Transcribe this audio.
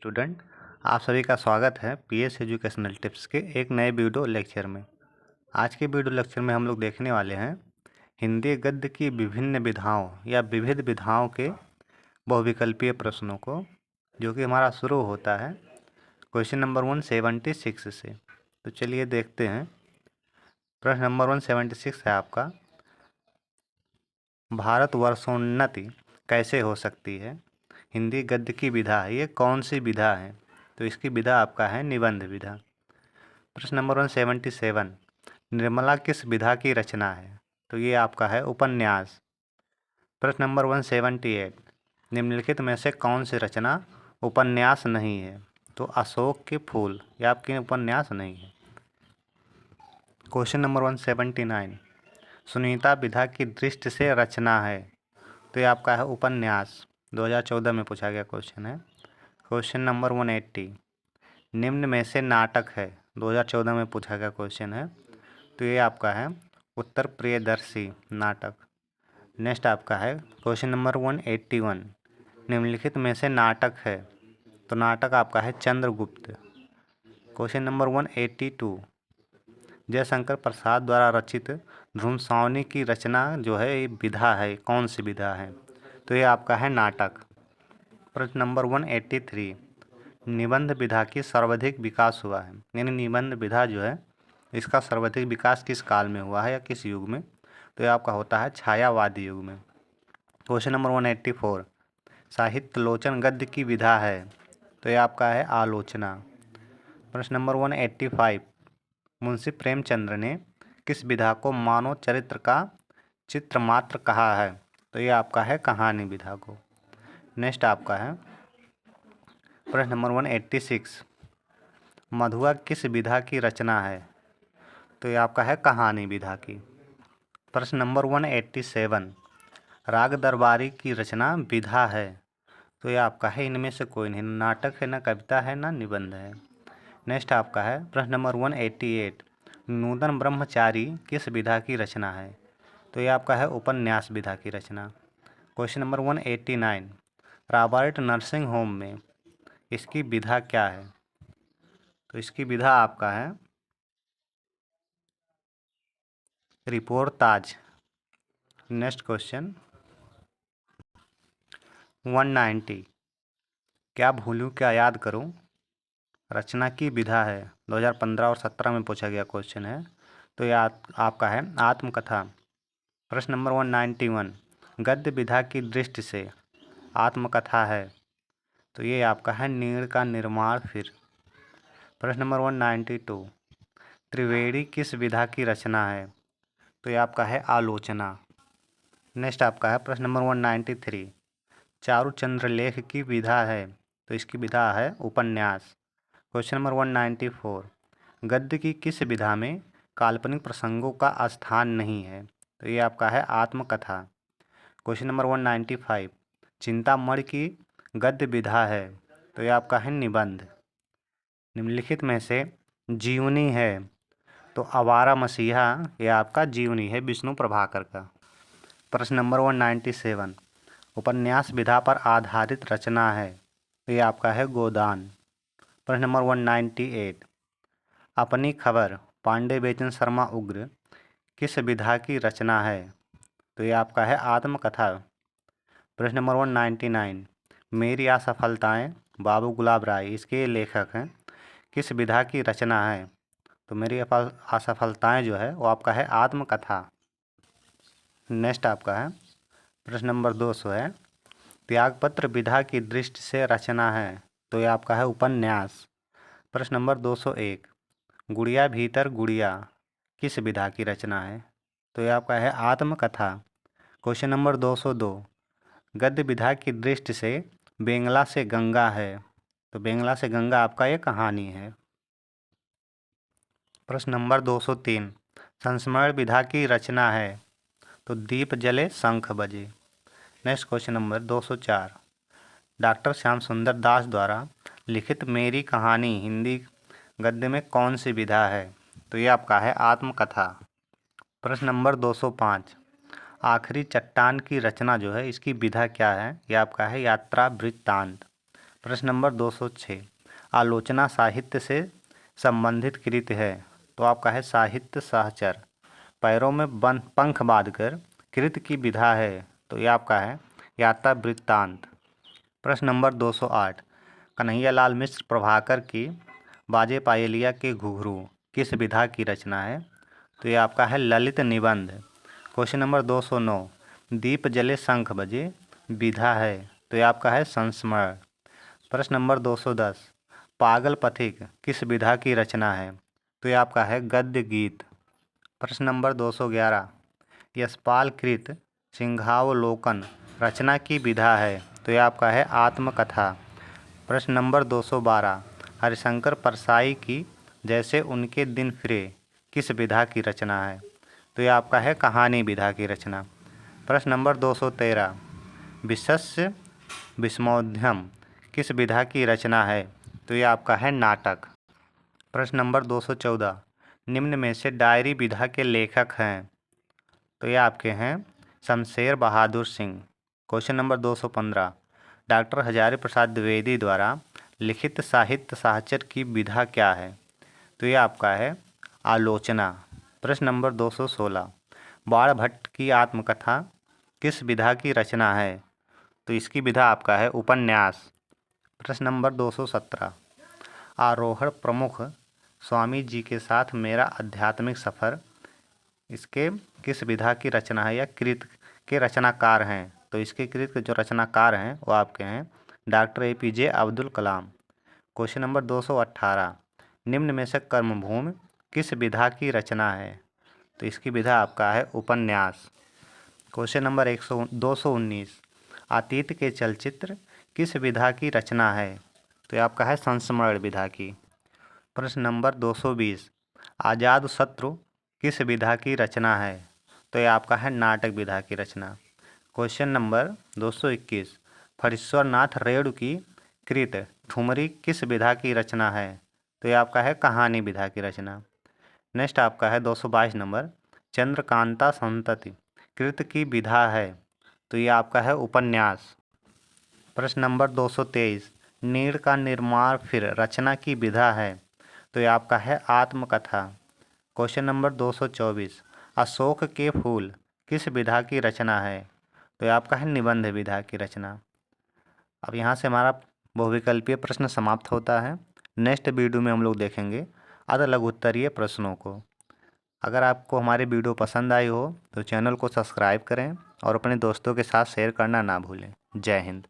Student, आप सभी का स्वागत है पीएस एजुकेशनल टिप्स के एक नए वीडियो लेक्चर में। आज के वीडियो लेक्चर में हम लोग देखने वाले हैं हिंदी गद्य की विभिन्न विधाओं या विविध विधाओं के बहुविकल्पीय प्रश्नों को, जो कि हमारा शुरू होता है क्वेश्चन नंबर 176 से। तो चलिए देखते हैं। प्रश्न नंबर 176 है आपका, भारतवर्षोन्नति कैसे हो सकती है? हिंदी गद्य की विधा है, ये कौन सी विधा है? तो इसकी विधा आपका है निबंध विधा। प्रश्न नंबर 177, निर्मला किस विधा की रचना है? तो ये आपका है उपन्यास। प्रश्न नंबर 178, निम्नलिखित में से कौन सी रचना उपन्यास नहीं है? तो अशोक के फूल, ये आपकी उपन्यास नहीं है। क्वेश्चन नंबर 179, सुनीता विधा की दृष्टि से रचना है? तो ये आपका है उपन्यास, 2014 में पूछा गया क्वेश्चन है। क्वेश्चन नंबर 180, निम्न में से नाटक है? 2014 में पूछा गया क्वेश्चन है। तो ये आपका है उत्तर प्रियदर्शी नाटक। नेक्स्ट आपका है क्वेश्चन नंबर 181, निम्नलिखित में से नाटक है? तो नाटक आपका है चंद्रगुप्त। क्वेश्चन नंबर 182, जयशंकर प्रसाद द्वारा रचित ध्रुमसावनी की रचना जो है ये विधा है, कौन सी विधा है? तो ये आपका है नाटक। प्रश्न नंबर 183, निबंध विधा की सर्वाधिक विकास हुआ है? यानी निबंध विधा जो है इसका सर्वाधिक विकास किस काल में हुआ है या किस युग में? तो ये आपका होता है छायावादी युग में। क्वेश्चन नंबर 184, साहित्य लोचन गद्य की विधा है? तो ये आपका है आलोचना। प्रश्न नंबर 185, मुंशी प्रेमचंद्र ने किस विधा को मानव चरित्र का चित्र मात्र कहा है? तो ये आपका है कहानी विधा को। नेक्स्ट आपका है प्रश्न नंबर 186, मधुआ किस विधा की रचना है? तो ये आपका है कहानी विधा की। प्रश्न नंबर 187, राग दरबारी की रचना विधा है? तो ये आपका है इनमें से कोई नहीं, नाटक है, ना कविता है, ना निबंध है। नेक्स्ट आपका है प्रश्न नंबर 188, नूतन ब्रह्मचारी किस विधा की रचना है? तो ये आपका है उपन्यास विधा की रचना। Question number 189, Robert nursing home में इसकी विधा क्या है? तो इसकी विधा आपका है रिपोर्ताज। नेक्स्ट क्वेश्चन 190, क्या भूलूं क्या याद करूं रचना की विधा है? 2015 और 17 में पूछा गया क्वेश्चन है। तो ये आपका है आत्मकथा। प्रश्न नंबर 191, गद्य विधा की दृष्टि से आत्मकथा है? तो ये आपका है नीड़ का निर्माण। फिर प्रश्न नंबर 192, त्रिवेणी किस विधा की रचना है? तो ये आपका है आलोचना। नेक्स्ट आपका है प्रश्न नंबर 193, चारुचंद्रलेख की विधा है? तो इसकी विधा है उपन्यास। क्वेश्चन नंबर 194, गद्य की किस विधा में काल्पनिक प्रसंगों का स्थान नहीं है? तो ये आपका है आत्मकथा। क्वेश्चन नंबर 195, चिंतामणि की गद्य विधा है? तो ये आपका है निबंध। निम्नलिखित में से जीवनी है? तो आवारा मसीहा ये आपका जीवनी है विष्णु प्रभाकर का। प्रश्न नंबर 197, उपन्यास विधा पर आधारित रचना है? तो ये आपका है गोदान। प्रश्न नंबर 198, अपनी खबर पांडे बेचन शर्मा उग्र किस विधा की रचना है? तो ये आपका है आत्मकथा। प्रश्न नंबर 199, मेरी असफलताएं बाबू गुलाब राय इसके लेखक हैं, किस विधा की रचना है? तो मेरी असफलताएं जो है वो आपका है आत्मकथा। नेक्स्ट आपका है प्रश्न नंबर 200 है, त्यागपत्र विधा की दृष्टि से रचना है? तो ये आपका है उपन्यास। प्रश्न नंबर 201, गुड़िया भीतर गुड़िया किस विधा की रचना है? तो ये आपका है आत्मकथा। क्वेश्चन नंबर 202, गद्य विधा की दृष्टि से बेंगला से गंगा है? तो बेंगला से गंगा आपका ये कहानी है। प्रश्न नंबर 203, संस्मरण विधा की रचना है? तो दीप जले शंख बजे। Next question number 204, doctor Shyam सुंदर दास द्वारा लिखित मेरी कहानी हिंदी गद्य में कौन सी विधा है? तो ये आपका है आत्मकथा। प्रश्न नंबर 205, आखिरी चट्टान की रचना जो है इसकी विधा क्या है? ये आपका है यात्रा वृत्तांत। प्रश्न नंबर 206, आलोचना साहित्य से संबंधित कृति है, तो आपका है साहित्य सहचर। पैरों में पंख बांधकर कृति की विधा है, तो ये आपका है यात्रा वृत्तांत। प्रश्न नंबर 208, कन्हैयालाल मिश्र प्रभाकर की बाजे पायलिया के घुघरू किस विधा की रचना है, तो ये आपका है ललित निबंध। क्वेश्चन नंबर 209, दीप जले शंख बजे विधा है, तो ये आपका है संस्मरण। प्रश्न नंबर 210, पागल पथिक किस विधा की रचना है, तो ये आपका है गद्य गीत। प्रश्न नंबर 211, यशपाल कृत सिंहावलोकन रचना की विधा है, तो ये आपका है आत्मकथा। प्रश्न नंबर 212, हरिशंकर परसाई की जैसे उनके दिन फिरे किस विधा की रचना है, तो ये आपका है कहानी विधा की रचना। प्रश्न नंबर 213, विशस्य विस्मोध्यम किस विधा की रचना है, तो ये आपका है नाटक। प्रश्न नंबर 214, निम्न में से डायरी विधा के लेखक हैं, तो ये आपके हैं Shamsher Bahadur Singh. Question number 215, doctor Hazari Prasad Dwivedi द्वारा लिखित साहित्य साहचर की विधा क्या है, तो ये आपका है आलोचना। प्रश्न नंबर 216, बाण भट्ट की आत्मकथा किस विधा की रचना है, तो इसकी विधा आपका है उपन्यास। प्रश्न नंबर 217, आरोहण प्रमुख स्वामी जी के साथ मेरा आध्यात्मिक सफ़र इसके किस विधा की रचना है या कृत के रचनाकार हैं, तो इसके कृत के जो रचनाकार हैं वो आपके हैं doctor APJ Abdul Kalam. Question number 218, निम्न में से कर्मभूमि किस विधा की रचना है, तो इसकी विधा आपका है उपन्यास। क्वेश्चन नंबर 219, अतीत के चलचित्र किस विधा की रचना है, तो ये आपका है संस्मरण विधा की। प्रश्न नंबर 220, आजाद शत्रु किस विधा की रचना है, तो ये आपका है नाटक विधा की रचना। क्वेश्चन नंबर 221, फरीश्वर नाथ रेणु की कृत ठुमरी किस विधा की रचना है, तो ये आपका है कहानी विधा की रचना। नेक्स्ट आपका है 222 नंबर, चंद्रकांता संतति कृत की विधा है, तो ये आपका है उपन्यास। प्रश्न नंबर 223, नीड़ का निर्माण फिर रचना की विधा है, तो ये आपका है आत्मकथा। क्वेश्चन नंबर 224, अशोक के फूल किस विधा की रचना है, तो ये आपका है निबंध विधा की रचना। अब यहाँ से हमारा बहुविकल्पीय प्रश्न समाप्त होता है। नेक्स्ट वीडियो में हम लोग देखेंगे अर्ध लघुत्तरीय प्रश्नों को। अगर आपको हमारी वीडियो पसंद आई हो तो चैनल को सब्सक्राइब करें और अपने दोस्तों के साथ शेयर करना ना भूलें। जय हिंद।